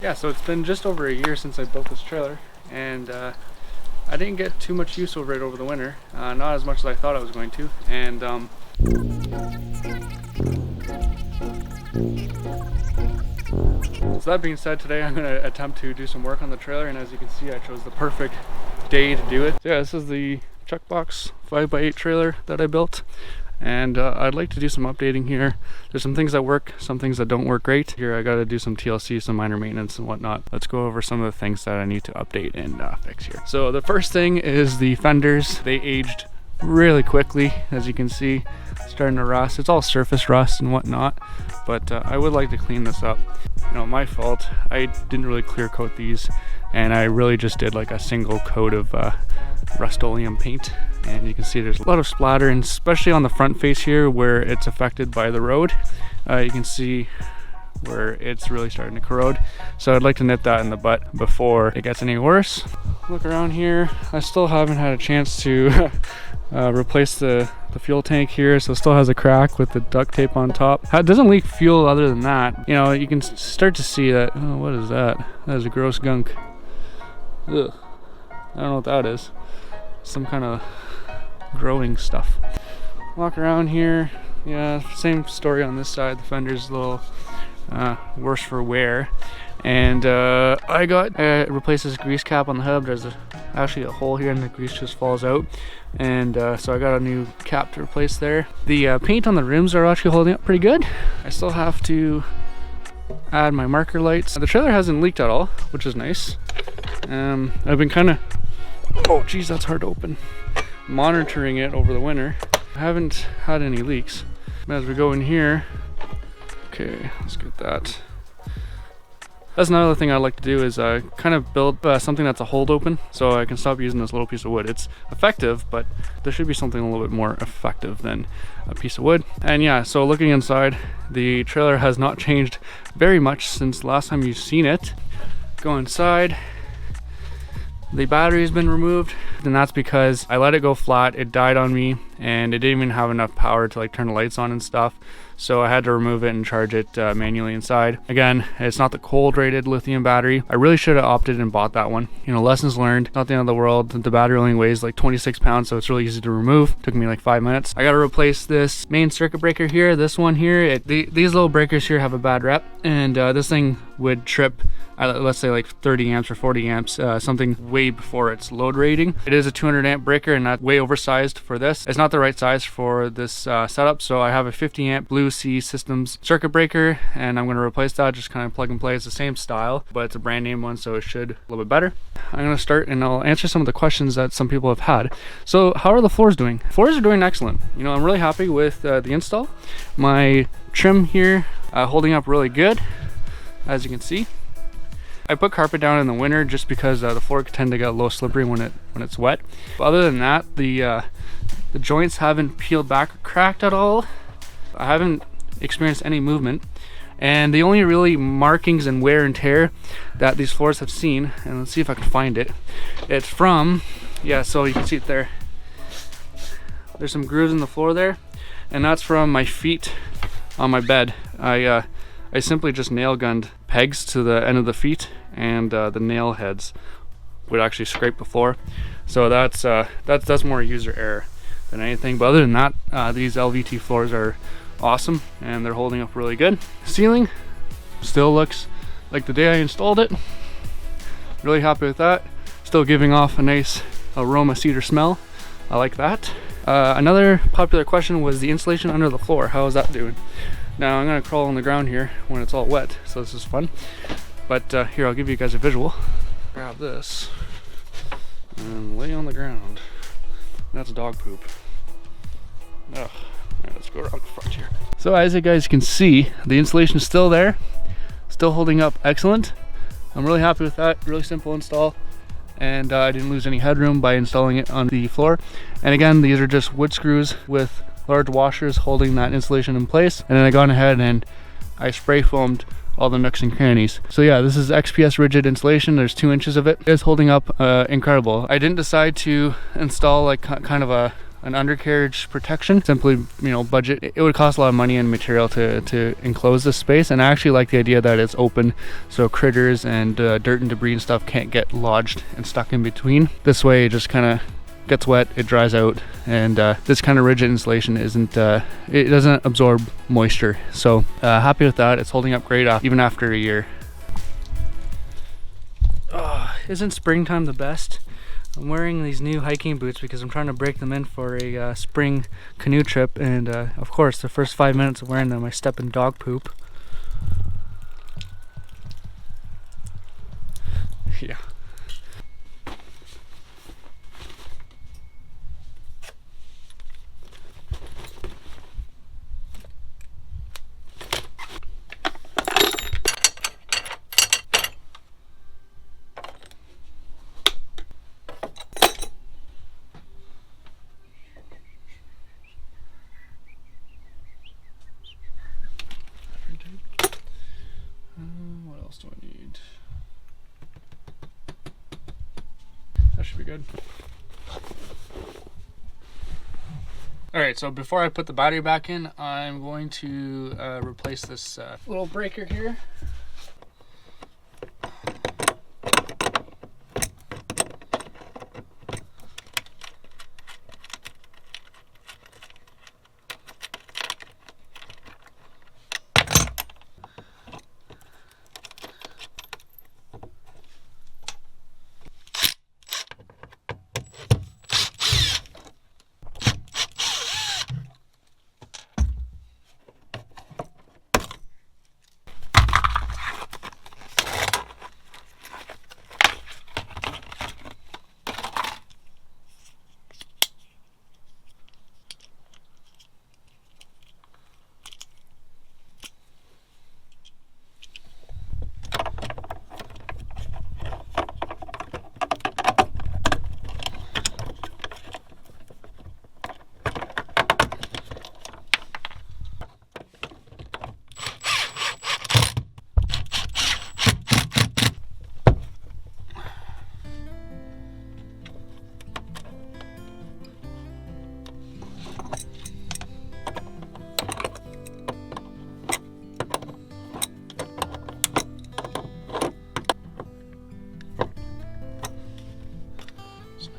Yeah, so it's been just over a year since I built this trailer, and I didn't get too much use over it over the winter, not as much as I thought I was going to, and so that being said, today I'm going to attempt to do some work on the trailer, and as you can see I chose the perfect day to do it. So yeah, this is the Checkbox 5x8 trailer that I built. And I'd like to do some updating here. There's some things that work, some things that don't work great. Here I gotta do some TLC, some minor maintenance and whatnot. Let's go over some of the things that I need to update and fix here. So the first thing is the fenders. They aged really quickly, as you can see, starting to rust. It's all surface rust and whatnot, but I would like to clean this up. You know, my fault. I didn't really clear coat these, and I really just did like a single coat of Rust-Oleum paint, and you can see there's a lot of splatter, and especially on the front face here where it's affected by the road, you can see where it's really starting to corrode. So I'd like to nip that in the butt before it gets any worse. Look around here, I still haven't had a chance to replace the fuel tank here, so it still has a crack with the duct tape on top. It doesn't leak fuel other than that. You know, you can start to see that. Oh, what is that? That is a gross gunk. Ugh. I don't know what that is. Some kind of growing stuff. Walk around here, yeah, same story on this side. The fender's a little worse for wear, and I replaced this grease cap on the hub. There's actually a hole here and the grease just falls out, and so I got a new cap to replace there. The paint on the rims are actually holding up pretty good. I still have to add my marker lights. The trailer hasn't leaked at all, which is nice. I've been kind of, oh geez, that's hard to open, monitoring it over the winter. I haven't had any leaks. As we go in here, okay, let's get that. That's another thing I'd like to do is kind of build something that's a hold open, so I can stop using this little piece of wood. It's effective, but there should be something a little bit more effective than a piece of wood. And yeah, so looking inside, the trailer has not changed very much since the last time you've seen it. Go inside. The battery has been removed, and that's because I let it go flat. It died on me, and it didn't even have enough power to like turn the lights on and stuff. So I had to remove it and charge it manually inside. Again, it's not the cold rated lithium battery. I really should have opted and bought that one. You know, lessons learned, not the end of the world. The battery only weighs like 26 pounds, so it's really easy to remove. Took me like 5 minutes. I got to replace this main circuit breaker here, this one here. These little breakers here have a bad rep, and this thing would trip let's say like 30 amps or 40 amps, something way before its load rating. It is a 200 amp breaker, and that's way oversized for this. It's not the right size for this setup, so I have a 50 amp Blue Sea Systems circuit breaker, and I'm going to replace that. Just kind of plug and play. It's the same style, but it's a brand name one, so it should a little bit better. I'm going to start, and I'll answer some of the questions that some people have had. So how are the floors doing? Floors are doing excellent. You know, I'm really happy with the install. My trim here holding up really good, as you can see. I put carpet down in the winter just because the floor can tend to get a little slippery when it's wet. But other than that, the joints haven't peeled back or cracked at all. I haven't experienced any movement, and the only really markings and wear and tear that these floors have seen, and let's see if I can find it. It's from, yeah, so you can see it there. There's some grooves in the floor there, and that's from my feet on my bed. I simply just nail gunned pegs to the end of the feet, and the nail heads would actually scrape the floor. So that's more user error than anything. But other than that, these LVT floors are awesome, and they're holding up really good. Ceiling still looks like the day I installed it. Really happy with that. Still giving off a nice aroma cedar smell. I like that. Another popular question was the insulation under the floor. How is that doing? Now I'm gonna crawl on the ground here when it's all wet, so this is fun. But here, I'll give you guys a visual. Grab this and lay on the ground. That's dog poop. Ugh. Alright, let's go around the front here. So as you guys can see, the insulation is still there, still holding up excellent. I'm really happy with that. Really simple install, and I didn't lose any headroom by installing it on the floor. And again, these are just wood screws with large washers holding that insulation in place, and then I gone ahead and I spray foamed all the nooks and crannies. So yeah, this is XPS rigid insulation. There's 2 inches of it. It's holding up incredible. I didn't decide to install like kind of a an undercarriage protection. Simply, you know, budget. It would cost a lot of money and material to enclose this space, and I actually like the idea that it's open, so critters and dirt and debris and stuff can't get lodged and stuck in between. This way, it just kind of gets wet, it dries out, and this kind of rigid insulation isn't it doesn't absorb moisture. So happy with that. It's holding up great even after a year. Isn't springtime the best? I'm wearing these new hiking boots because I'm trying to break them in for a spring canoe trip, and of course the first 5 minutes of wearing them I step in dog poop. Yeah. What else do I need? That should be good. Alright, so before I put the battery back in, I'm going to replace this little breaker here.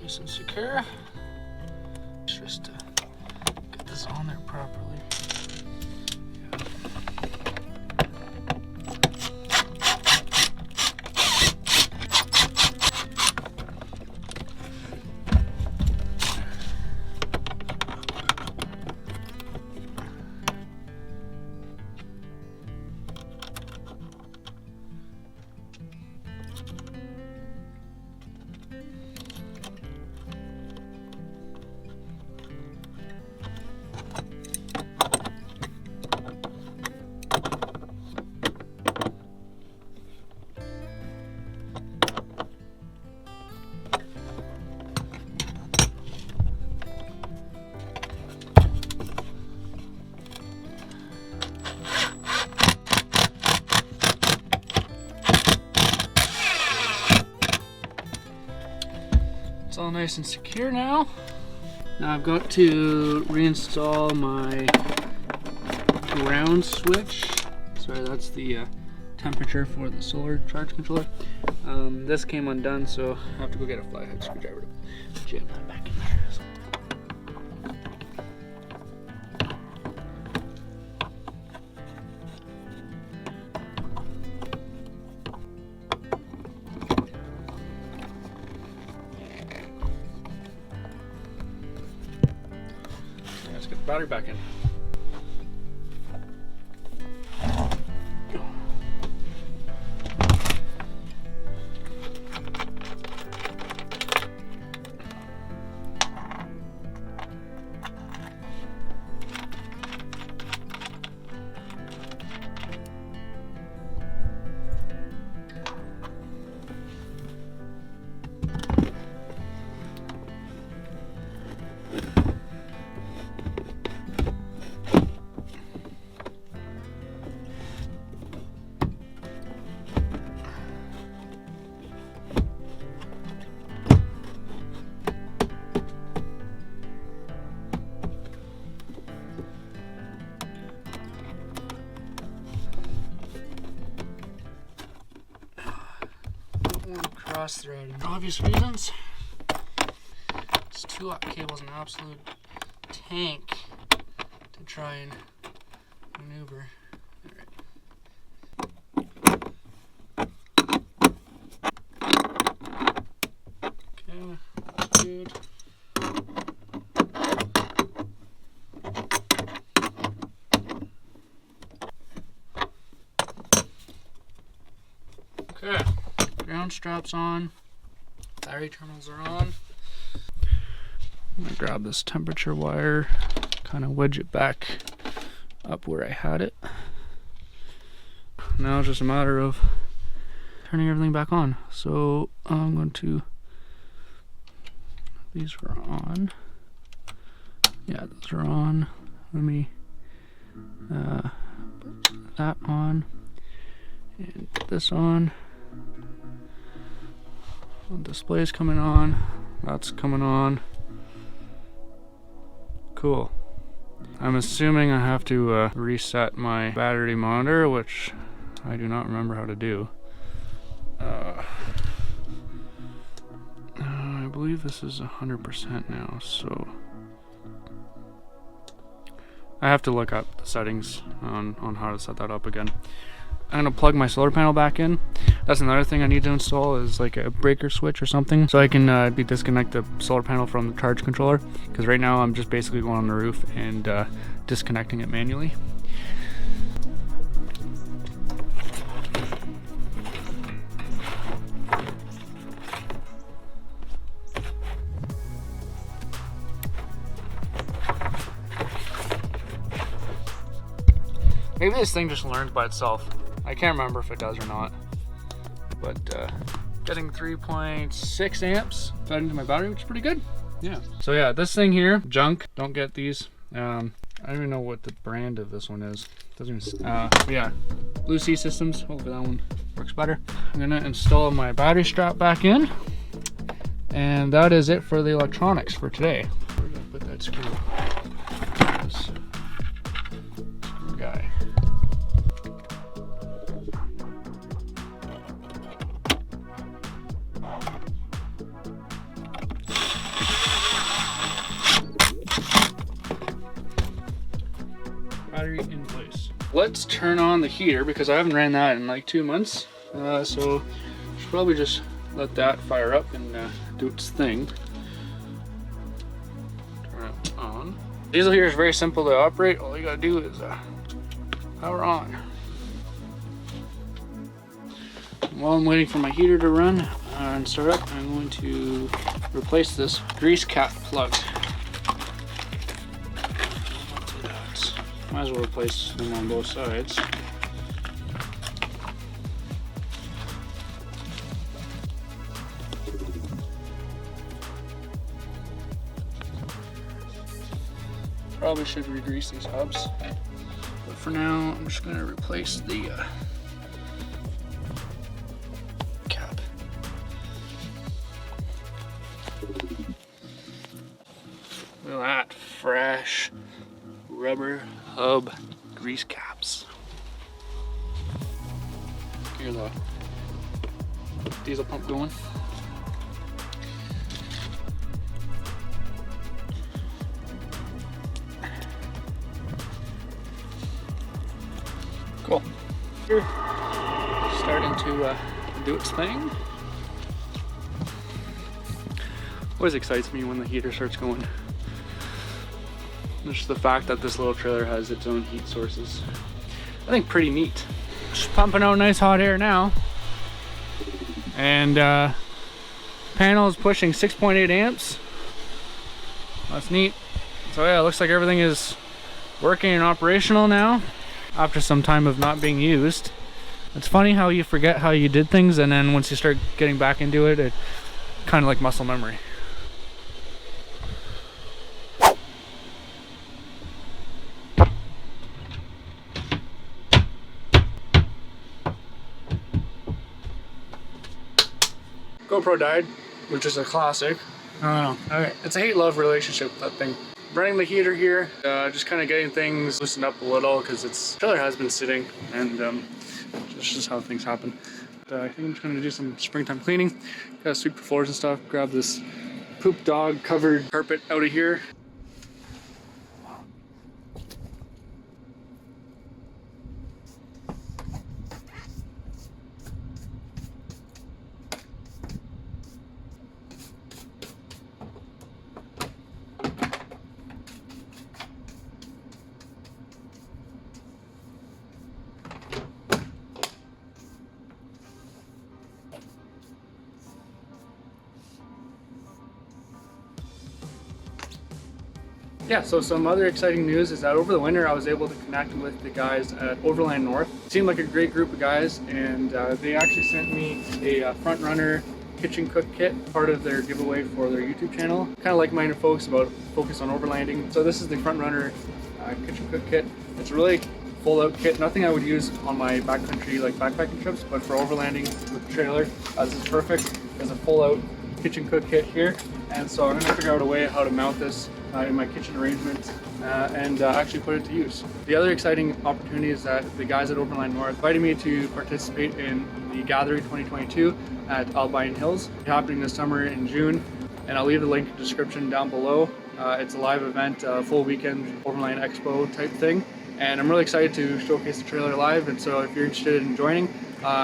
Nice and secure. Just to get this on there properly. It's all nice and secure now. Now I've got to reinstall my ground switch. Sorry, that's the temperature for the solar charge controller. This came undone, so I have to go get a flathead screwdriver to jam that back in there. Let's get the battery back in. want to cross thread for obvious reasons. This 2-aught cable is an absolute tank to try and maneuver. Okay, that's good. Okay, ground straps on, battery terminals are on. I'm gonna grab this temperature wire, kind of wedge it back up where I had it. Now it's just a matter of turning everything back on. So I'm going to, these are on. Yeah, those are on. Let me put that on and put this on. The display's coming on. That's coming on. Cool. I'm assuming I have to reset my battery monitor, which I do not remember how to do. I believe this is 100% now, so I have to look up the settings on how to set that up again. I'm gonna plug my solar panel back in. That's another thing I need to install, is like a breaker switch or something, so I can disconnect the solar panel from the charge controller, because right now I'm just basically going on the roof and disconnecting it manually. Maybe this thing just learns by itself. I can't remember if it does or not. But getting 3.6 amps fed into my battery, which is pretty good. Yeah. So yeah, this thing here, junk. Don't get these. I don't even know what the brand of this one is. Doesn't even. But yeah, Blue Sea Systems. Hopefully that one works better. I'm gonna install my battery strap back in, and that is it for the electronics for today. Where did I put that screw? This screw guy. Battery in place. Let's turn on the heater, because I haven't ran that in like 2 months. So should probably just let that fire up and do its thing. Turn it on. Diesel here is very simple to operate. All you gotta do is power on. While I'm waiting for my heater to run and start up, I'm going to replace this grease cap plug. Might as well replace them on both sides. Probably should re-grease these hubs, but for now I'm just going to replace the cap. Look at that, fresh rubber hub grease caps. Here's the diesel pump going. Cool. Starting to do its thing. Always excites me when the heater starts going. Just the fact that this little trailer has its own heat sources, I think pretty neat. Just pumping out nice hot air now, and panel is pushing 6.8 amps. That's neat. So yeah, it looks like everything is working and operational now after some time of not being used. It's funny how you forget how you did things, and then once you start getting back into it, it kind of like muscle memory. GoPro died, which is a classic. I don't know. Okay, it's a hate-love relationship with that thing. Running the heater here, just kind of getting things loosened up a little, because its trailer has been sitting, and that's just how things happen. I think I'm just gonna do some springtime cleaning. Gotta sweep the floors and stuff, grab this poop dog covered carpet out of here. Yeah, so some other exciting news is that over the winter I was able to connect with the guys at Overland North. Seemed like a great group of guys, and they actually sent me a front runner kitchen cook kit, part of their giveaway for their YouTube channel. Kind of like-minded folks about focus on overlanding. So this is the front runner kitchen cook kit. It's a really full out kit, nothing I would use on my backcountry like backpacking trips, but for overlanding with the trailer, this is perfect. There's a full out kitchen cook kit here, and so I'm going to figure out a way how to mount this in my kitchen arrangement and actually put it to use. The other exciting opportunity is that the guys at Overland North invited me to participate in the Gathering 2022 at Alpine Hills, happening this summer in June, and I'll leave the link in the description down below. It's a live event, full weekend Overland Expo type thing, and I'm really excited to showcase the trailer live, and so if you're interested in joining,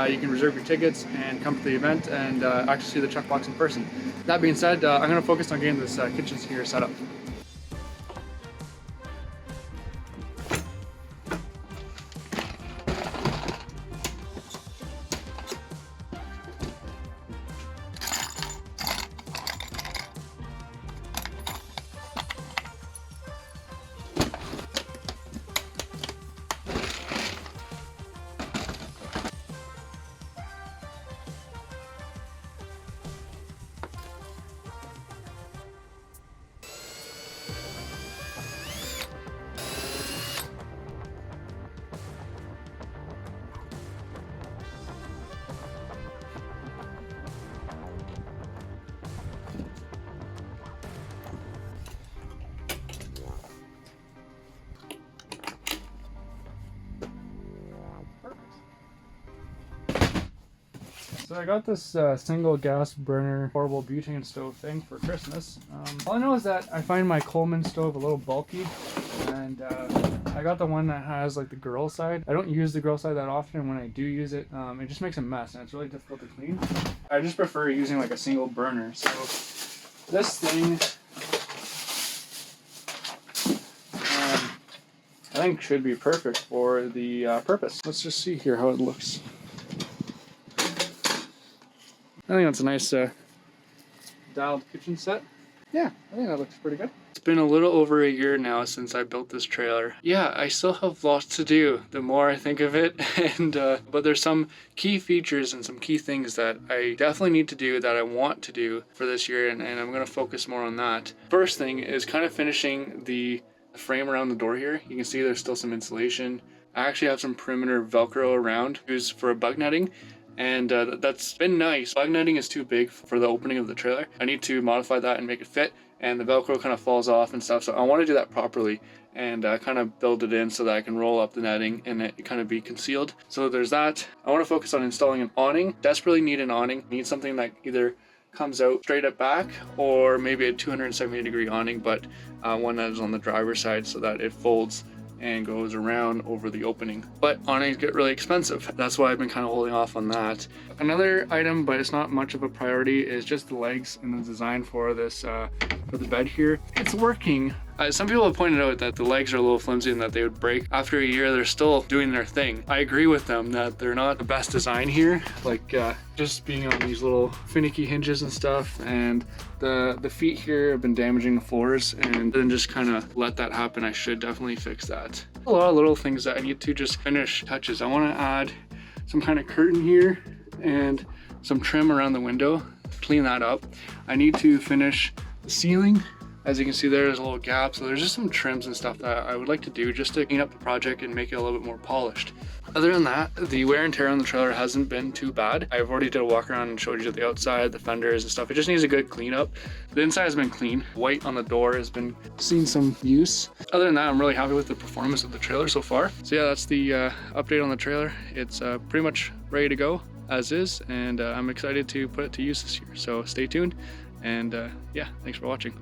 you can reserve your tickets and come to the event and actually see the chuck box in person. That being said, I'm going to focus on getting this kitchen here set up. So I got this single gas burner portable butane stove thing for Christmas. All I know is that I find my Coleman stove a little bulky, and I got the one that has like the grill side. I don't use the grill side that often, and when I do use it, it just makes a mess and it's really difficult to clean. I just prefer using like a single burner. So this thing I think should be perfect for the purpose. Let's just see here how it looks. I think that's a nice dialed kitchen set. Yeah, I think that looks pretty good. It's been a little over a year now since I built this trailer. Yeah, I still have lots to do the more I think of it, and but there's some key features and some key things that I definitely need to do, that I want to do for this year, and I'm going to focus more on that. First thing is kind of finishing the frame around the door here. You can see there's still some insulation. I actually have some perimeter Velcro around used for bug netting, and that's been nice. Bug netting is too big for the opening of the trailer. I need to modify that and make it fit, and the Velcro kind of falls off and stuff, so I want to do that properly and kind of build it in so that I can roll up the netting and it kind of be concealed. So there's that. I want to focus on installing an awning. Desperately need an awning. Need something that either comes out straight up back or maybe a 270-degree awning, but one that is on the driver's side so that it folds and goes around over the opening. But awnings get really expensive. That's why I've been kind of holding off on that. Another item, but it's not much of a priority, is just the legs and the design for this for the bed here. It's working. Some people have pointed out that the legs are a little flimsy and that they would break. After a year, they're still doing their thing. I agree with them that they're not the best design here, like just being on these little finicky hinges and stuff, and the feet here have been damaging the floors, and then just kind of let that happen. I should definitely fix that. A lot of little things that I need to just finish touches. I want to add some kind of curtain here and some trim around the window, clean that up. I need to finish the ceiling. As you can see, there's a little gap, so there's just some trims and stuff that I would like to do just to clean up the project and make it a little bit more polished. Other than that, the wear and tear on the trailer hasn't been too bad. I've already did a walk around and showed you the outside, the fenders and stuff. It just needs a good cleanup. The inside has been clean. White on the door has been seeing some use. Other than that, I'm really happy with the performance of the trailer so far. So yeah, that's the update on the trailer. It's pretty much ready to go. as is, and I'm excited to put it to use this year. So stay tuned, and yeah, thanks for watching.